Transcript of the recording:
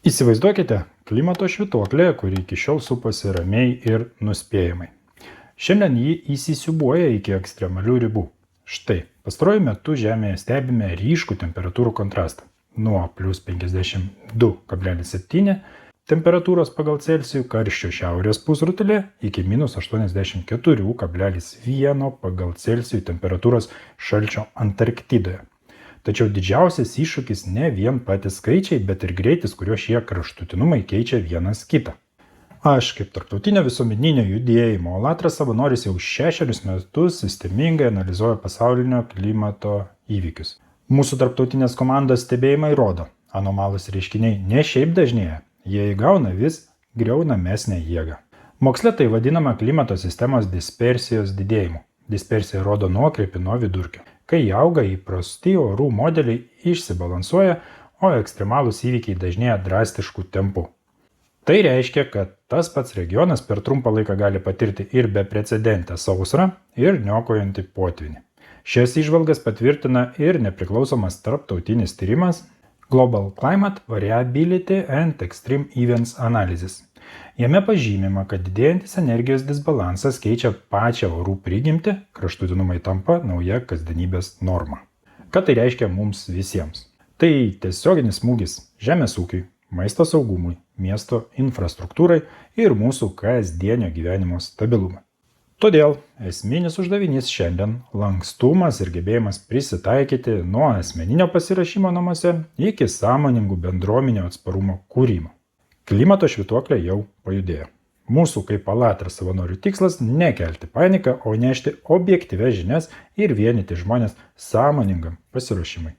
Įsivaizduokite klimato švytuoklę, kuri iki šiol supasi ramiai ir nuspėjamai. Šiandien ji įsisiūbuoja iki ekstremalių ribų. Štai, pastaruoju metu Žemėje stebime ryškų temperatūrų kontrastą. Nuo plus 52,7 temperatūros pagal Celsijų karščio šiaurės pusrutulė iki minus 84,1 pagal Celsijų temperatūros šalčio Antarktidoje. Tačiau didžiausias iššūkis ne vien patys skaičiai, bet ir greitis, kuriuo šie kraštutinumai keičia vienas kitą. Aš, kaip tarptautinio visuomeninio judėjimo Alatras savanoris, jau 6 metus sistemingai analizuoju pasaulinio klimato įvykius. Mūsų tarptautinės komandos stebėjimai rodo, anomalūs reiškiniai ne šiaip dažnėja, jie įgauna vis griaunamesnę jėgą. Moksle tai vadinama klimato sistemos dispersijos didėjimu. Dispersija rodo nuokrypį nuo vidurkio. Kai auga, įprasti orų modeliai išsibalansuoja, o ekstremalūs įvykiai dažnėja drastiškų tempų. Tai reiškia, kad tas pats regionas per trumpą laiką gali patirti ir beprecedentę sausrą, ir niokojantį potvynį. Šias įžvalgas patvirtina ir nepriklausomas tarptautinis tyrimas Global Climate Variability and Extreme Events Analysis. Jame pažymima, kad didėjantis energijos disbalansas keičia pačią orų prigimtį, kraštutinumai tampa nauja kasdienybės norma. Ką tai reiškia mums visiems? Tai tiesioginis smūgis žemės ūkiui, maisto saugumui, miesto infrastruktūrai ir mūsų kasdienio gyvenimo stabilumui. Todėl esminis uždavinys šiandien – lankstumas ir gebėjimas prisitaikyti nuo asmeninio pasirašymo namuose iki sąmoningų bendruomenio atsparumo kūrimo. Klimato švytuoklė jau pajudėjo. Mūsų kaip Alatras savanorių tikslas – nekelti paniką, o nešti objektyvias žinias ir vienyti žmonės sąmoningam pasiruošimui.